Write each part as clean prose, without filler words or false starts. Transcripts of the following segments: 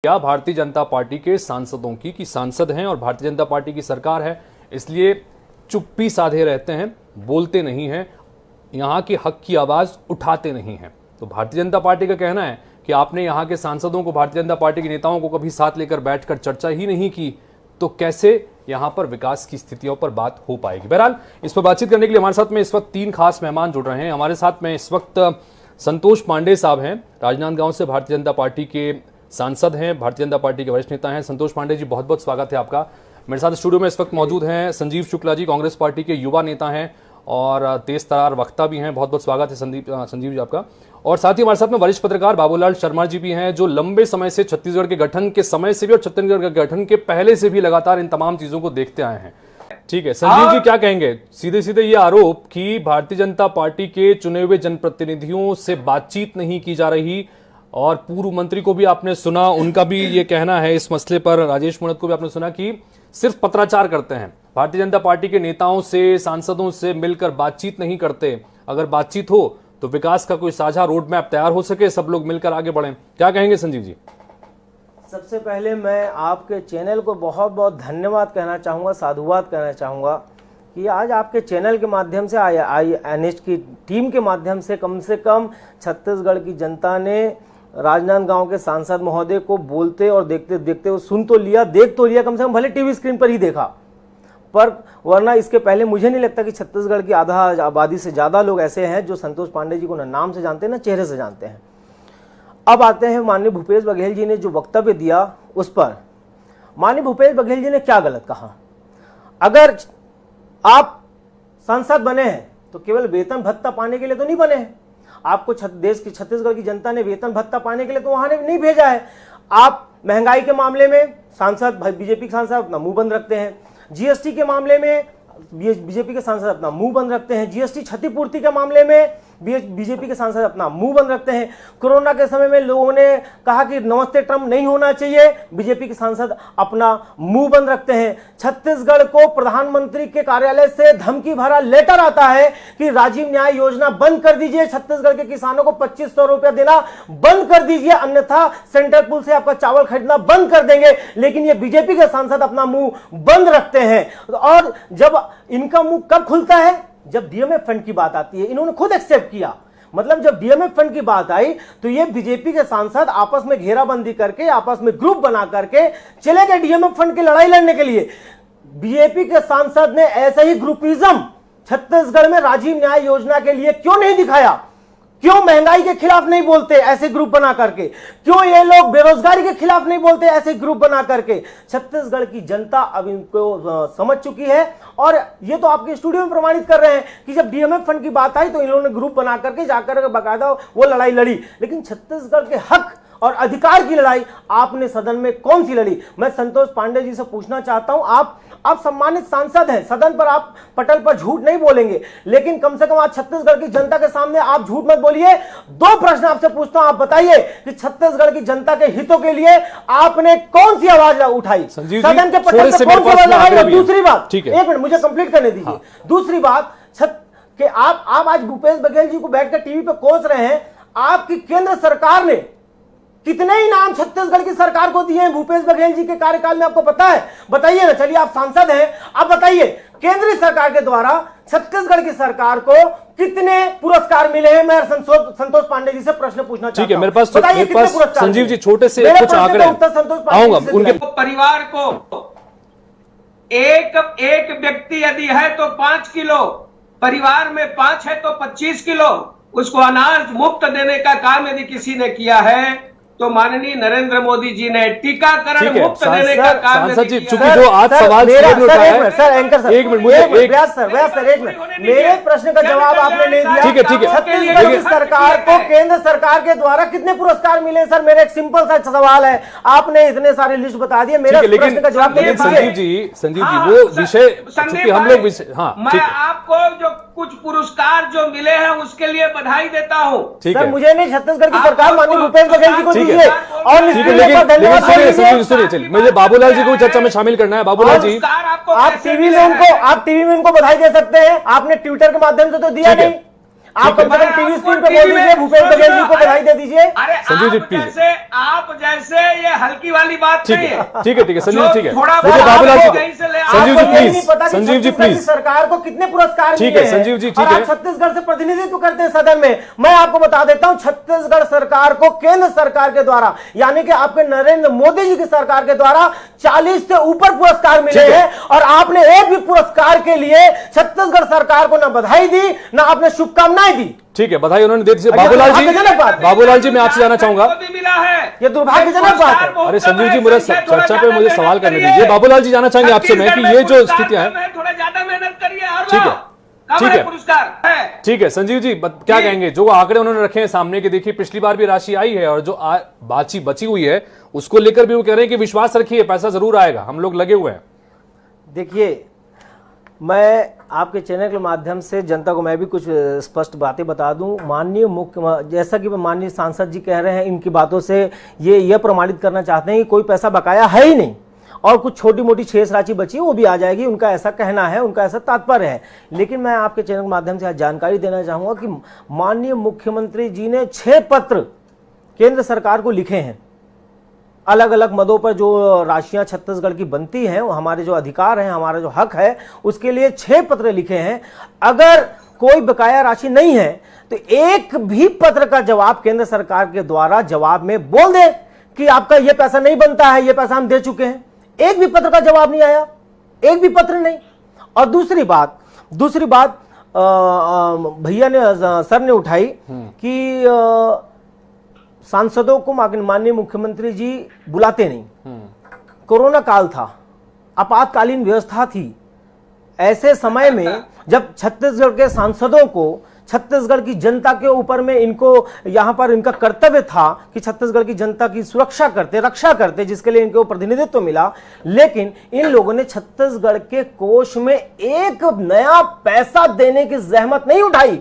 क्या भारतीय जनता पार्टी के सांसदों की कि सांसद हैं और भारतीय जनता पार्टी की सरकार है, इसलिए चुप्पी साधे रहते हैं, बोलते नहीं हैं, यहाँ के हक की आवाज़ उठाते नहीं हैं। तो भारतीय जनता पार्टी का कहना है कि आपने यहाँ के सांसदों को, भारतीय जनता पार्टी के नेताओं को कभी साथ लेकर बैठकर चर्चा ही नहीं की, तो कैसे यहाँ पर विकास की स्थितियों पर बात हो पाएगी। बहरहाल इस पर बातचीत करने के लिए हमारे साथ में इस वक्त 3 खास मेहमान जुड़ रहे हैं। हमारे साथ में इस वक्त संतोष पांडे साहब हैं, राजनांदगांव से भारतीय जनता पार्टी के सांसद हैं, भारतीय जनता पार्टी के वरिष्ठ नेता हैं। संतोष पांडे जी, बहुत बहुत स्वागत है आपका। मेरे साथ स्टूडियो में इस वक्त मौजूद हैं संजीव शुक्ला जी, कांग्रेस पार्टी के युवा नेता हैं और तेज तरार वक्ता भी हैं। बहुत बहुत स्वागत है संजीव जी आपका। और साथ ही हमारे साथ में वरिष्ठ पत्रकार बाबूलाल शर्मा जी भी हैं, जो लंबे समय से छत्तीसगढ़ के गठन के समय से भी और छत्तीसगढ़ के गठन के पहले से भी लगातार इन तमाम चीजों को देखते आए हैं। ठीक है संजीव जी, क्या कहेंगे? सीधे सीधे ये आरोप कि भारतीय जनता पार्टी के चुने हुए जनप्रतिनिधियों से बातचीत नहीं की जा रही, और पूर्व मंत्री को भी आपने सुना, उनका भी ये कहना है इस मसले पर, राजेश मूणत को भी आपने सुना कि सिर्फ पत्राचार करते हैं, भारतीय जनता पार्टी के नेताओं से, सांसदों से मिलकर बातचीत नहीं करते। अगर बातचीत हो तो विकास का कोई साझा रोड मैप तैयार हो सके, सब लोग मिलकर आगे बढ़ें। क्या कहेंगे संजीव जी? सबसे पहले मैं आपके चैनल को बहुत बहुत धन्यवाद कहना चाहूँगा, साधुवाद कहना चाहूँगा कि आज आपके चैनल के माध्यम से, IANS की टीम के माध्यम से कम छत्तीसगढ़ की जनता ने राजनांदगांव के सांसद महोदय को बोलते और देखते देखते वो सुन तो लिया, देख तो लिया, कम से कम भले टीवी स्क्रीन पर ही देखा, पर वरना इसके पहले मुझे नहीं लगता कि छत्तीसगढ़ की आधा आबादी से ज़्यादा लोग ऐसे हैं जो संतोष पांडे जी को न नाम से जानते हैं न चेहरे से जानते हैं। अब आते हैं माननीय भूपेश बघेल जी ने जो वक्तव्य दिया उस पर। माननीय भूपेश बघेल जी ने क्या गलत कहा? अगर आप सांसद बने हैं तो केवल वेतन भत्ता पाने के लिए तो नहीं बने हैं। आपको देश की, छत्तीसगढ़ की जनता ने वेतन भत्ता पाने के लिए तो वहां नहीं भेजा है। आप महंगाई के मामले में सांसद, बीजेपी के सांसद अपना मुंह बंद रखते हैं। जीएसटी के मामले में बीजेपी के सांसद अपना मुंह बंद रखते हैं। जीएसटी क्षतिपूर्ति के मामले में बीजेपी के सांसद अपना मुंह बंद रखते हैं। कोरोना के समय में लोगों ने कहा कि नमस्ते ट्रम्प नहीं होना चाहिए, बीजेपी के सांसद अपना मुंह बंद रखते हैं। छत्तीसगढ़ को प्रधानमंत्री के कार्यालय से धमकी भरा लेटर आता है कि राजीव न्याय योजना बंद कर दीजिए, छत्तीसगढ़ के किसानों को 2500 रुपया देना बंद कर दीजिए, अन्यथा सेंट्रल पूल से आपका चावल खरीदना बंद कर देंगे। लेकिन ये बीजेपी के सांसद अपना मुंह बंद रखते हैं। और जब इनका मुंह कब खुलता है? जब डीएमएफ फंड की बात आती है। इन्होंने खुद एक्सेप्ट किया, मतलब जब डीएमएफ फंड की बात आई तो ये बीजेपी के सांसद आपस में घेराबंदी करके, आपस में ग्रुप बना करके चले गए डीएमएफ फंड की लड़ाई लड़ने के लिए। बीजेपी के सांसद ने ऐसा ही ग्रुपिज्म छत्तीसगढ़ में राजीव न्याय योजना के लिए क्यों नहीं दिखाया? क्यों महंगाई के खिलाफ नहीं बोलते ऐसे ग्रुप बना करके? क्यों ये लोग बेरोजगारी के खिलाफ नहीं बोलते ऐसे ग्रुप बना करके? छत्तीसगढ़ की जनता अब इनको समझ चुकी है और ये तो आपके स्टूडियो में प्रमाणित कर रहे हैं कि जब डीएमएफ फंड की बात आई तो इन्होंने ग्रुप बना करके जाकर बाकायदा वो लड़ाई लड़ी। लेकिन छत्तीसगढ़ के हक और अधिकार की लड़ाई आपने सदन में कौन सी लड़ी? मैं संतोष पांडे जी से पूछना चाहता हूं, आप सम्मानित सांसद हैं, सदन पर आप पटल पर झूठ नहीं बोलेंगे, लेकिन कम से कम आज छत्तीसगढ़ की जनता के सामने आप झूठ मत बोलिए। 2 प्रश्न आपसे पूछता हूं, आप बताइए कि छत्तीसगढ़ की जनता के हितों के लिए आपने कौन सी आवाज उठाई सदन के पटल पर? कौन सी आवाज लगाई? दूसरी बात, 1 मिनट मुझे कंप्लीट करने दीजिए। दूसरी बात, आप आज भूपेश बघेल जी को बैठकर टीवी पर कोस रहे हैं। आपकी केंद्र सरकार ने कितने इनाम छत्तीसगढ़ की सरकार को दिए हैं भूपेश बघेल जी के कार्यकाल में, आपको पता है? बताइए ना। चलिए, आप सांसद हैं, आप बताइए केंद्रीय सरकार के द्वारा छत्तीसगढ़ की सरकार को कितने पुरस्कार मिले हैं? मैं संतोष पांडे जी से प्रश्न पूछना चाहता हूं। ठीक है, मेरे पास संजीव जी छोटे से कुछ आंकड़े आऊंगा। उनके परिवार को एक व्यक्ति यदि है तो 5 किलो, परिवार में 5 है तो 25 किलो उसको अनाज मुफ्त देने का काम यदि किसी ने किया है तो माननीय नरेंद्र मोदी जी ने टीकाकरण मुफ्त देने का काम जी, चूंकि जो आज सवाल सर, एंकर सर, 1 मिनट मेरे प्रश्न का जवाब आपने नहीं दिया। ठीक है छत्तीसगढ़ की सरकार को केंद्र सरकार के द्वारा कितने पुरस्कार मिले? सर, मेरा एक सिंपल सा सवाल है, आपने इतने सारे लिस्ट बता दिए, मेरा प्रश्न का जवाब नहीं। संजीव जी वो विषय हम लोग, मैं आपको जो कुछ पुरस्कार जो मिले हैं उसके लिए बधाई देता हूँ। सर, मुझे नहीं, छत्तीसगढ़ की सरकार माननीय भूपेश बघेल जी को दीजिए। और मुझे बाबूलाल जी को चर्चा में शामिल करना है। बाबूलाल जी, आप टीवी में उनको बधाई दे सकते हैं, आपने ट्विटर के माध्यम से तो दिया नहीं। आप कम से कम टीवी स्क्रीन पे बोल दीजिए, भूपेश बघेल जी को बधाई दे दीजिए। अरे संजीव जी, प्लीज, आप जैसे ये हल्की वाली बात नहीं है। ठीक है संजीव जी, ठीक है, थोड़ा मुझे बाबूलाल जी संजीव जी प्लीज, संजीव जी प्लीज, सरकार को कितने पुरस्कार ठीक है संजीव जी, ठीक है, छत्तीसगढ़ से प्रतिनिधित्व करते हैं सदन में। मैं आपको बता देता हूं, छत्तीसगढ़ सरकार को केंद्र सरकार के द्वारा, यानी कि आपके नरेंद्र मोदी जी की सरकार के द्वारा 40 से ऊपर पुरस्कार मिले हैं, और आपने एक भी पुरस्कार के लिए छत्तीसगढ़ सरकार को ना बधाई दी, ना आपने शुभकामनाएं दी। ठीक है, बधाई उन्होंने दे दी। बाबूलाल जी मैं आपसे जानना चाहूंगा, मिला है, ये दुर्भाग्यजनक बात है। अरे संजीव जी, मुझे चर्चा पे मुझे सवाल करने दीजिए। बाबूलाल जी जानना चाहेंगे आपसे मैं कि ये जो स्थितियां हैं, थोड़ा ज्यादा मेहनत करिए। ठीक है, ठीक है संजीव जी, क्या कहेंगे जो आंकड़े उन्होंने रखे हैं सामने के? देखिए पिछली बार भी राशि आई है, और जो बची हुई है उसको लेकर भी वो कह रहे हैं कि विश्वास रखिए, पैसा जरूर आएगा, हम लोग लगे हुए हैं। देखिए, मैं आपके चैनल के माध्यम से जनता को मैं भी कुछ स्पष्ट बातें बता दूं। माननीय मुख्य, जैसा कि माननीय सांसद जी कह रहे हैं, इनकी बातों से ये प्रमाणित करना चाहते हैं कि कोई पैसा बकाया है ही नहीं, और कुछ छोटी मोटी शेष राशि बची वो भी आ जाएगी, उनका ऐसा कहना है, उनका ऐसा तात्पर्य है। लेकिन मैं आपके चैनल के माध्यम से आज जानकारी देना चाहूँगा कि माननीय मुख्यमंत्री जी ने 6 पत्र केंद्र सरकार को लिखे हैं। अलग अलग मदों पर जो राशियां छत्तीसगढ़ की बनती हैं, हमारे जो अधिकार हैं, हमारा जो हक है, उसके लिए 6 पत्र लिखे हैं। अगर कोई बकाया राशि नहीं है तो एक भी पत्र का जवाब केंद्र सरकार के द्वारा जवाब में बोल दे कि आपका यह पैसा नहीं बनता है, यह पैसा हम दे चुके हैं। एक भी पत्र का जवाब नहीं आया, एक भी पत्र नहीं। और दूसरी बात भैया ने, सर ने उठाई कि सांसदों को माननीय मुख्यमंत्री जी बुलाते नहीं। कोरोना काल था, आपातकालीन व्यवस्था थी। ऐसे समय में जब छत्तीसगढ़ के सांसदों को, छत्तीसगढ़ की जनता के ऊपर में इनको यहाँ पर इनका कर्तव्य था कि छत्तीसगढ़ की जनता की सुरक्षा करते, रक्षा करते, जिसके लिए इनको प्रतिनिधित्व मिला, लेकिन इन लोगों ने छत्तीसगढ़ के कोष में एक नया पैसा देने की जहमत नहीं उठाई।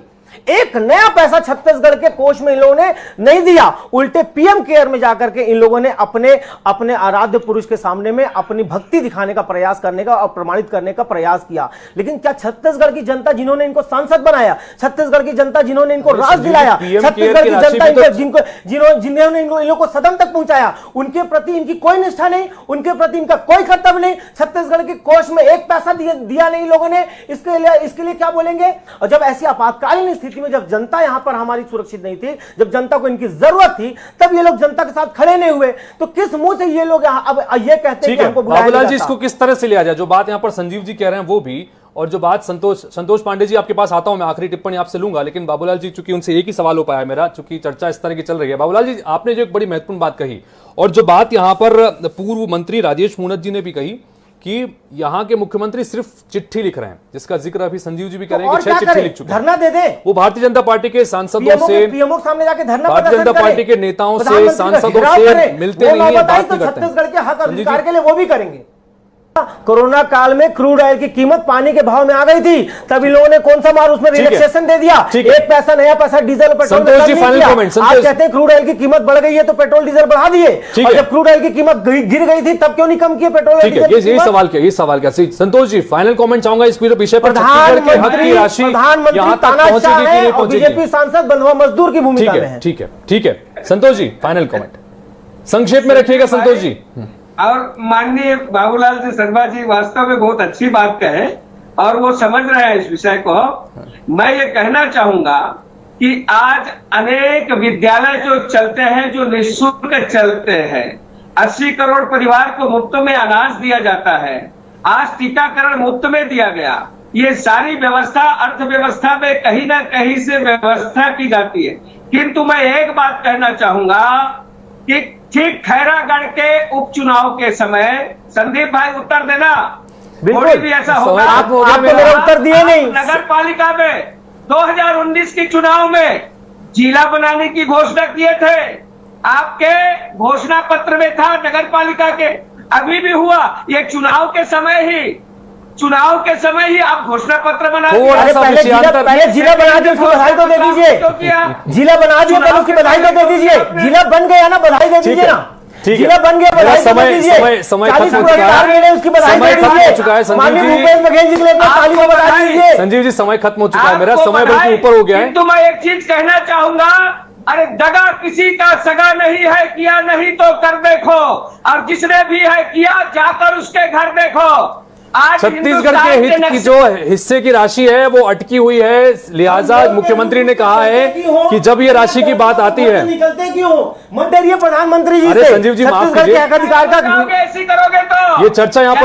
एक नया पैसा छत्तीसगढ़ के कोष में इन लोगों ने नहीं दिया। उल्टे पीएम केयर में जाकर के इन लोगों ने अपने आराध्य पुरुष के सामने में अपनी भक्ति दिखाने का प्रयास करने का और प्रमाणित करने का प्रयास किया। लेकिन क्या छत्तीसगढ़ की जनता जिन्होंने इनको सांसद बनाया, छत्तीसगढ़ की जनता जिन्होंने इनको राज दिलाया, छत्तीसगढ़ की जनता जिन्होंने इन लोगों को सदन तक पहुंचाया, उनके प्रति इनकी कोई निष्ठा नहीं, उनके प्रति इनका कोई कर्तव्य नहीं। छत्तीसगढ़ के कोष में एक पैसा दिया नहीं लोगों ने। इसके लिए क्या बोलेंगे? और जब ऐसी आपातकालीन स्थिति में, जब जनता यहां पर हमारी सुरक्षित नहीं थी, जब जनता को इनकी जरूरत थी, तब ये लोग जनता के साथ खड़े नहीं हुए, तो किस मुंह से ये लोग अब ये कहते हैं कि हमको बुलाया बाबूलाल जी, इसको किस तरह से लिया जाए? जो बात यहां पर संजीव जी कह रहे हैं वो भी, और जो बात संतोष पांडे जी आपके पास आता हूं, मैं आखिरी टिप्पणी आपसे लूंगा, लेकिन बाबूलाल जी चूंकि उनसे एक ही सवाल हो पाया है मेरा, चूंकि चर्चा इस तरह की चल रही है। बाबूलाल जी, आपने जो एक बड़ी महत्वपूर्ण बात कही, और जो बात यहां पर पूर्व मंत्री राजेश मूणत जी ने भी कही कि यहां के मुख्यमंत्री सिर्फ चिट्ठी लिख रहे हैं, जिसका जिक्र अभी संजीव जी भी कह रहे हैं कि 6 चिट्ठी लिख चुके हैं। धरना दे दे। वो भारतीय जनता पार्टी के सांसदों से, पीएमओ सामने जाके धरना, भारतीय जनता पार्टी के नेताओं से, सांसदों से मिलते नहीं है, बात नहीं करते हैं। छत्तीसगढ़ के हक अधिकार के लिए वो भी करेंगे। कोरोना काल में क्रूड ऑयल की कीमत पानी के भाव में आ गई थी, तब इन लोगों ने कौन सा मार उसमें रिलैक्सेशन दे दिया। एक पैसा नया पैसा डीजल पेट्रोल में नहीं दिया। आप कहते हैं क्रूड ऑयल की कीमत बढ़ गई है तो पेट्रोल डीजल बढ़ा दिए, और जब क्रूड ऑयल की कीमत गिर गई थी तब क्यों नहीं कम किए पेट्रोल? यही सवाल क्या संतोष जी, फाइनल कमेंट चाहूंगा इस विषय पर। प्रधानमंत्री बीजेपी सांसद बंधुआ मजदूर की भूमिका में है। ठीक है संतोष जी, फाइनल कमेंट संक्षेप में रखिएगा संतोष जी। और माननीय बाबूलाल जी शर्मा जी वास्तव में बहुत अच्छी बात कहे, और वो समझ रहे हैं इस विषय को। मैं ये कहना चाहूंगा कि आज अनेक विद्यालय जो चलते हैं, जो निःशुल्क चलते हैं, 80 करोड़ परिवार को मुफ्त में अनाज दिया जाता है, आज टीकाकरण मुफ्त में दिया गया। ये सारी व्यवस्था अर्थव्यवस्था में कहीं ना कहीं से व्यवस्था की जाती है। किंतु मैं एक बात कहना चाहूंगा कि ठीक खैरागढ़ के उपचुनाव के समय, संदीप भाई उत्तर देना, थोड़ी भी ऐसा होगा। आपको मेरा उत्तर दिए नहीं। नगर पालिका में 2019 के चुनाव में जिला बनाने की घोषणा किए थे, आपके घोषणा पत्र में था नगर पालिका के, अभी भी हुआ। ये चुनाव के समय ही आप घोषणा पत्र बना दिए। पहले जिला बना दिए, उसकी बधाई तो दे दीजिए। जिला बना दिए, पहले उसकी बधाई तो दे दीजिए। जिला बन गया ना, बधाई दे दीजिए ना। ठीक है। जिला बन गया, मेरा बधाई समय दीजिए। समय 40 खत्म हो चुका पुरस्कार मिले, है। उसकी बधाई समय खत्म दीजिए। हो चुका है संजीव माननीय जी। भूपेश बघेल जी के लिए अपनी आपको तालियां बजा बधाई। दीजिए। संजीव जी समय खत्म हो चुका है, मेरा आपको समय बल्कि बधाई। ऊपर हो गया है। किंतु मैं एक चीज कहना चाहूंगा, अरे दगा किसी का सगा नहीं है, किया नहीं तो कर देखो, और जिसने भी है किया जाकर उसके घर देखो। आज छत्तीसगढ़ के हित की जो हिस्से की राशि है वो अटकी हुई है, लिहाजा मुख्यमंत्री ने कहा है कि जब ये राशि की बात आती है, निकलते क्यों मत डरिए प्रधानमंत्री जी अरे से। संजीव जी, माफ छत्तीसगढ़ के कीजिए। हक अधिकार का ऐसी करोगे तो ये चर्चा यहाँ पर